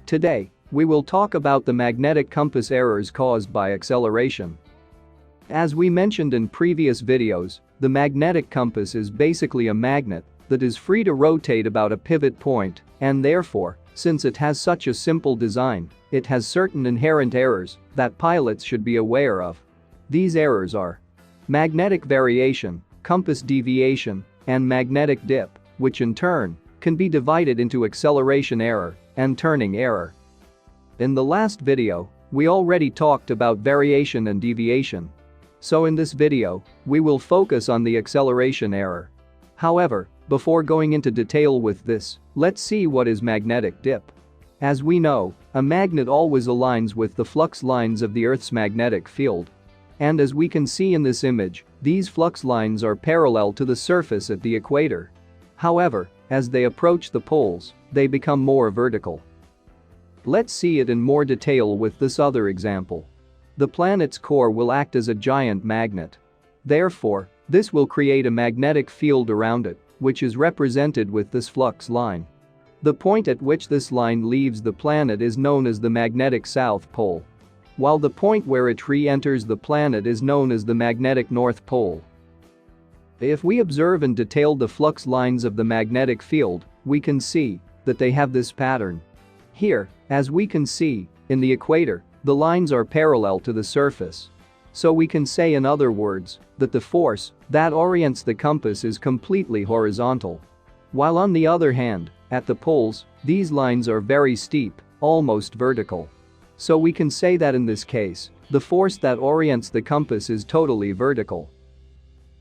Today, we will talk about the magnetic compass errors caused by acceleration. As we mentioned in previous videos, the magnetic compass is basically a magnet that is free to rotate about a pivot point, and therefore, since it has such a simple design, it has certain inherent errors that pilots should be aware of. These errors are magnetic variation, compass deviation, and magnetic dip, which in turn can be divided into acceleration error and turning error. In the last video, we already talked about variation and deviation. So in this video, we will focus on the acceleration error. However, before going into detail with this, let's see what is magnetic dip. As we know, a magnet always aligns with the flux lines of the Earth's magnetic field. And as we can see in this image, these flux lines are parallel to the surface at the equator. However, as they approach the poles, they become more vertical. Let's see it in more detail with this other example. The planet's core will act as a giant magnet. Therefore, this will create a magnetic field around it, which is represented with this flux line. The point at which this line leaves the planet is known as the magnetic south pole, while the point where it re-enters the planet is known as the magnetic north pole. If we observe in detail the flux lines of the magnetic field, we can see that they have this pattern. Here, as we can see, in the equator, the lines are parallel to the surface. So we can say in other words, that the force that orients the compass is completely horizontal. While on the other hand, at the poles, these lines are very steep, almost vertical. So we can say that in this case, the force that orients the compass is totally vertical.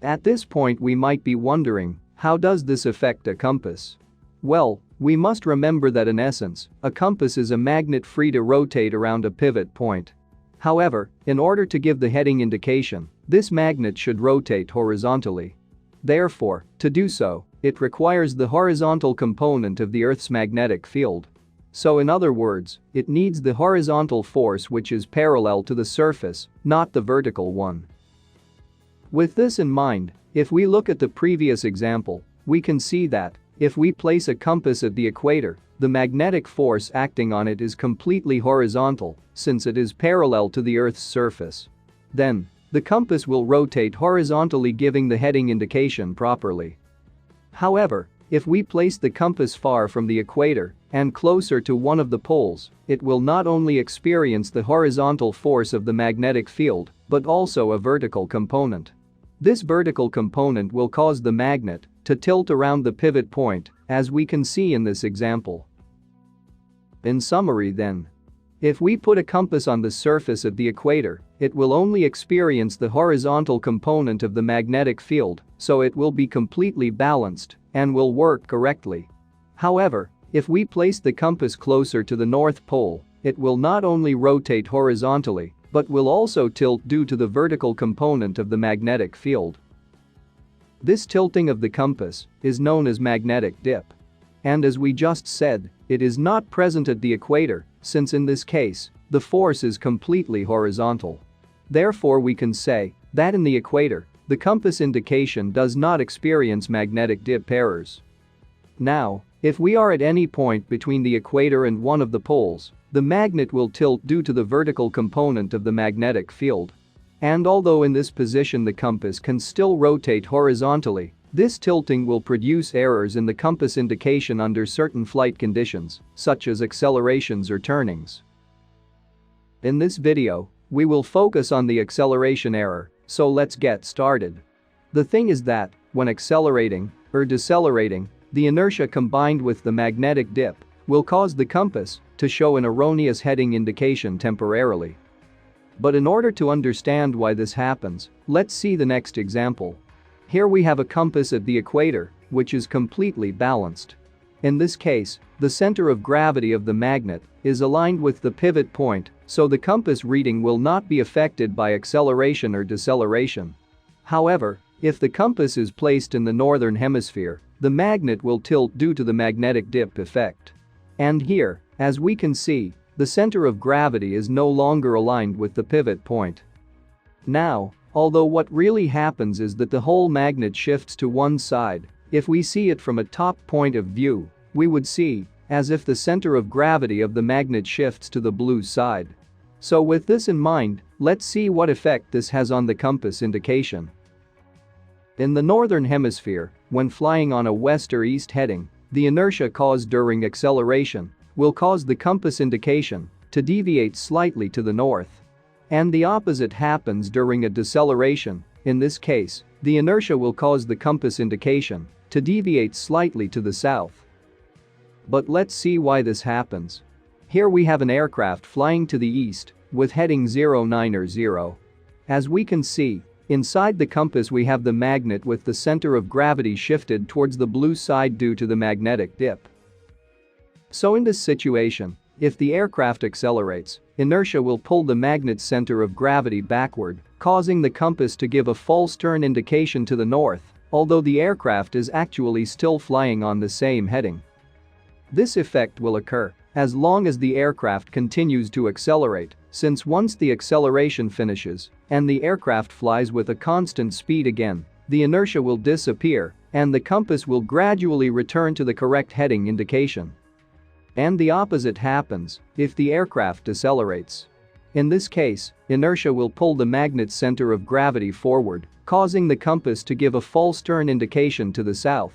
At this point we might be wondering, how does this affect a compass? Well, we must remember that in essence, a compass is a magnet free to rotate around a pivot point. However, in order to give the heading indication, this magnet should rotate horizontally. Therefore, to do so, it requires the horizontal component of the Earth's magnetic field. So in other words, it needs the horizontal force which is parallel to the surface, not the vertical one. With this in mind, if we look at the previous example, we can see that if we place a compass at the equator, the magnetic force acting on it is completely horizontal since it is parallel to the Earth's surface. Then, the compass will rotate horizontally, giving the heading indication properly. However, if we place the compass far from the equator and closer to one of the poles, it will not only experience the horizontal force of the magnetic field, but also a vertical component. This vertical component will cause the magnet to tilt around the pivot point, as we can see in this example. In summary then, if we put a compass on the surface of the equator, it will only experience the horizontal component of the magnetic field, so it will be completely balanced and will work correctly. However, if we place the compass closer to the North Pole, it will not only rotate horizontally, but will also tilt due to the vertical component of the magnetic field. This tilting of the compass is known as magnetic dip. And as we just said, it is not present at the equator, since in this case, the force is completely horizontal. Therefore we can say that in the equator, the compass indication does not experience magnetic dip errors. Now, if we are at any point between the equator and one of the poles, the magnet will tilt due to the vertical component of the magnetic field. And although in this position the compass can still rotate horizontally, this tilting will produce errors in the compass indication under certain flight conditions, such as accelerations or turnings. In this video, we will focus on the acceleration error, so let's get started. The thing is that, when accelerating or decelerating, the inertia combined with the magnetic dip will cause the compass to show an erroneous heading indication temporarily. But in order to understand why this happens, let's see the next example. Here we have a compass at the equator, which is completely balanced. In this case, the center of gravity of the magnet is aligned with the pivot point, so the compass reading will not be affected by acceleration or deceleration. However, if the compass is placed in the northern hemisphere, the magnet will tilt due to the magnetic dip effect. And here, as we can see, the center of gravity is no longer aligned with the pivot point. Now, although what really happens is that the whole magnet shifts to one side, if we see it from a top point of view, we would see as if the center of gravity of the magnet shifts to the blue side. So with this in mind, let's see what effect this has on the compass indication. In the northern hemisphere, when flying on a west or east heading, the inertia caused during acceleration will cause the compass indication to deviate slightly to the north. And the opposite happens during a deceleration. In this case, the inertia will cause the compass indication to deviate slightly to the south. But let's see why this happens. Here we have an aircraft flying to the east with heading 090. As we can see, inside the compass we have the magnet with the center of gravity shifted towards the blue side due to the magnetic dip. So in this situation, if the aircraft accelerates, inertia will pull the magnet's center of gravity backward, causing the compass to give a false turn indication to the north, although the aircraft is actually still flying on the same heading. This effect will occur as long as the aircraft continues to accelerate, since once the acceleration finishes and the aircraft flies with a constant speed again, the inertia will disappear and the compass will gradually return to the correct heading indication. And the opposite happens if the aircraft decelerates. In this case, inertia will pull the magnet's center of gravity forward, causing the compass to give a false turn indication to the south.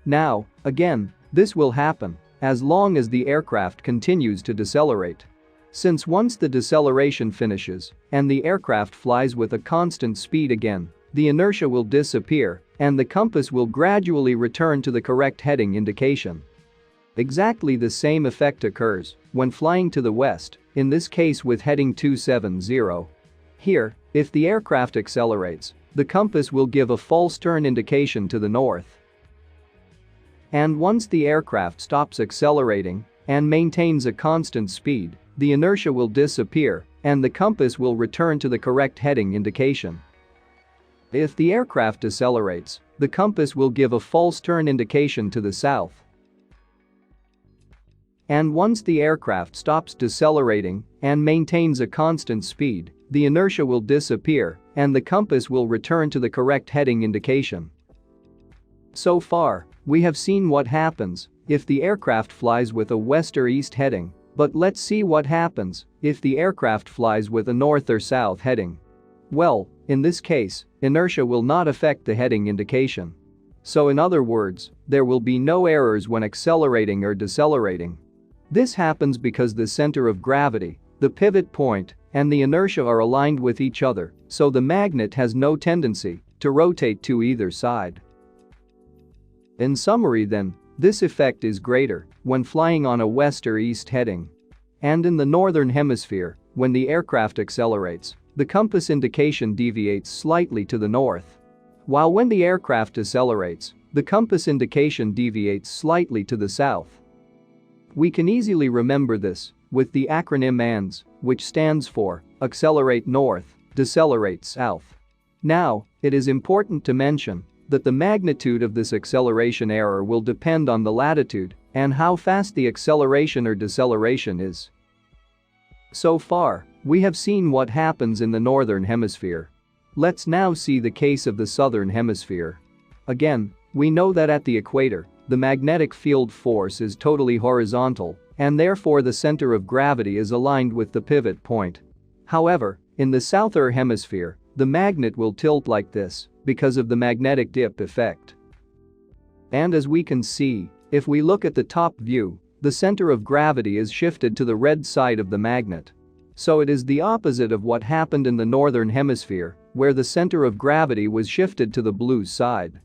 Now, again, this will happen as long as the aircraft continues to decelerate. Since once the deceleration finishes and the aircraft flies with a constant speed again, the inertia will disappear and the compass will gradually return to the correct heading indication. Exactly the same effect occurs when flying to the west, in this case with heading 270. Here, if the aircraft accelerates, the compass will give a false turn indication to the north. And once the aircraft stops accelerating and maintains a constant speed, the inertia will disappear and the compass will return to the correct heading indication. If the aircraft decelerates, the compass will give a false turn indication to the south. And once the aircraft stops decelerating and maintains a constant speed, the inertia will disappear and the compass will return to the correct heading indication. So far, we have seen what happens if the aircraft flies with a west or east heading, but let's see what happens if the aircraft flies with a north or south heading. Well, in this case, inertia will not affect the heading indication. So in other words, there will be no errors when accelerating or decelerating. This happens because the center of gravity, the pivot point, and the inertia are aligned with each other, so the magnet has no tendency to rotate to either side. In summary then, this effect is greater when flying on a west or east heading. And in the northern hemisphere, when the aircraft accelerates, the compass indication deviates slightly to the north. While when the aircraft decelerates, the compass indication deviates slightly to the south. We can easily remember this with the acronym ANDS, which stands for accelerate north, decelerate south. Now, it is important to mention that the magnitude of this acceleration error will depend on the latitude and how fast the acceleration or deceleration is. So far, we have seen what happens in the northern hemisphere. Let's now see the case of the southern hemisphere. Again, we know that at the equator, the magnetic field force is totally horizontal, and therefore the center of gravity is aligned with the pivot point. However, in the southern hemisphere, the magnet will tilt like this because of the magnetic dip effect. And as we can see, if we look at the top view, the center of gravity is shifted to the red side of the magnet. So it is the opposite of what happened in the northern hemisphere, where the center of gravity was shifted to the blue side.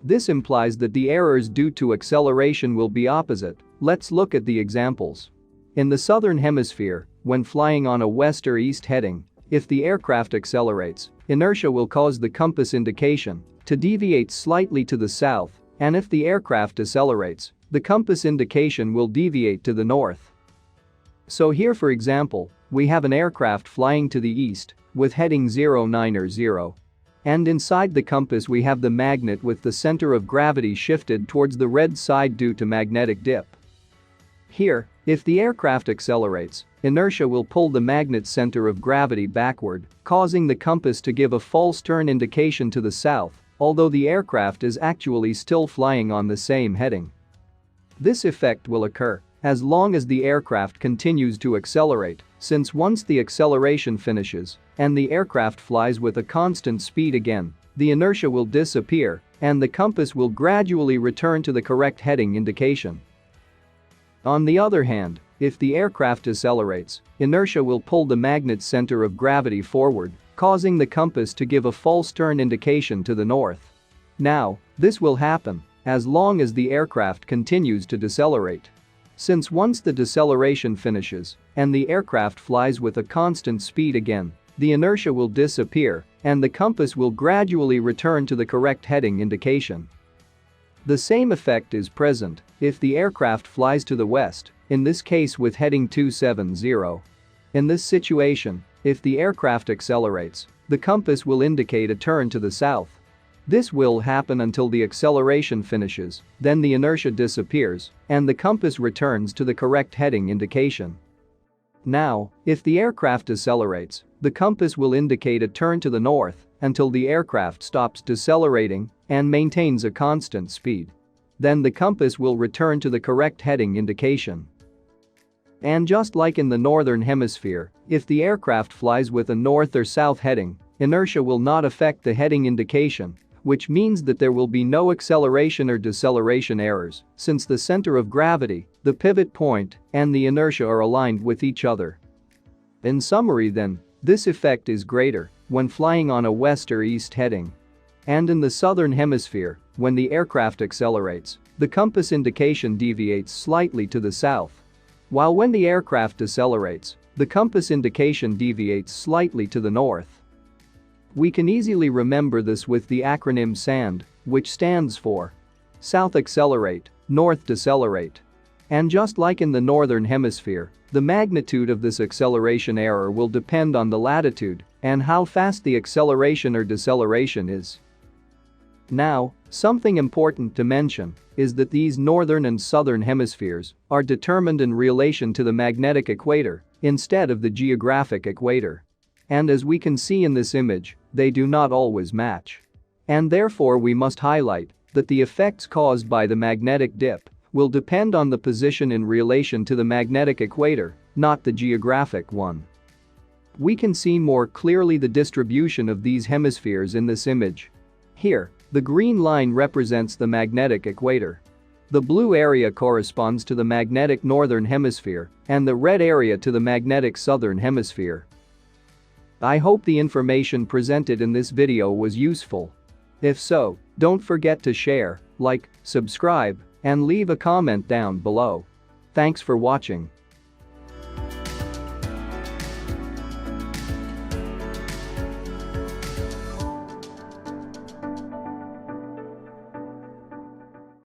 This implies that the errors due to acceleration will be opposite. Let's look at the examples. In the southern hemisphere, when flying on a west or east heading, if the aircraft accelerates, inertia will cause the compass indication to deviate slightly to the south, and if the aircraft decelerates, the compass indication will deviate to the north. So here for example, we have an aircraft flying to the east with heading 090. And inside the compass we have the magnet with the center of gravity shifted towards the red side due to magnetic dip. Here, if the aircraft accelerates, inertia will pull the magnet's center of gravity backward, causing the compass to give a false turn indication to the south, although the aircraft is actually still flying on the same heading. This effect will occur as long as the aircraft continues to accelerate, since once the acceleration finishes and the aircraft flies with a constant speed again, the inertia will disappear and the compass will gradually return to the correct heading indication. On the other hand, if the aircraft decelerates, inertia will pull the magnet's center of gravity forward, causing the compass to give a false turn indication to the north. Now, this will happen as long as the aircraft continues to decelerate. Since once the deceleration finishes and the aircraft flies with a constant speed again, the inertia will disappear and the compass will gradually return to the correct heading indication. The same effect is present if the aircraft flies to the west, in this case with heading 270. In this situation, if the aircraft accelerates, the compass will indicate a turn to the south. This will happen until the acceleration finishes, then the inertia disappears and the compass returns to the correct heading indication. Now, if the aircraft decelerates, the compass will indicate a turn to the north until the aircraft stops decelerating and maintains a constant speed. Then the compass will return to the correct heading indication. And just like in the northern hemisphere, if the aircraft flies with a north or south heading, inertia will not affect the heading indication, which means that there will be no acceleration or deceleration errors, since the center of gravity, the pivot point, and the inertia are aligned with each other. In summary then, this effect is greater when flying on a west or east heading. And in the southern hemisphere, when the aircraft accelerates, the compass indication deviates slightly to the south. While when the aircraft decelerates, the compass indication deviates slightly to the north. We can easily remember this with the acronym SAND, which stands for South Accelerate, North Decelerate. And just like in the northern hemisphere, the magnitude of this acceleration error will depend on the latitude and how fast the acceleration or deceleration is. Now, something important to mention is that these northern and southern hemispheres are determined in relation to the magnetic equator instead of the geographic equator. And as we can see in this image, they do not always match. And therefore we must highlight that the effects caused by the magnetic dip will depend on the position in relation to the magnetic equator, not the geographic one. We can see more clearly the distribution of these hemispheres in this image. Here, the green line represents the magnetic equator. The blue area corresponds to the magnetic northern hemisphere and the red area to the magnetic southern hemisphere. I hope the information presented in this video was useful. If so, don't forget to share, like, subscribe, and leave a comment down below. Thanks for watching.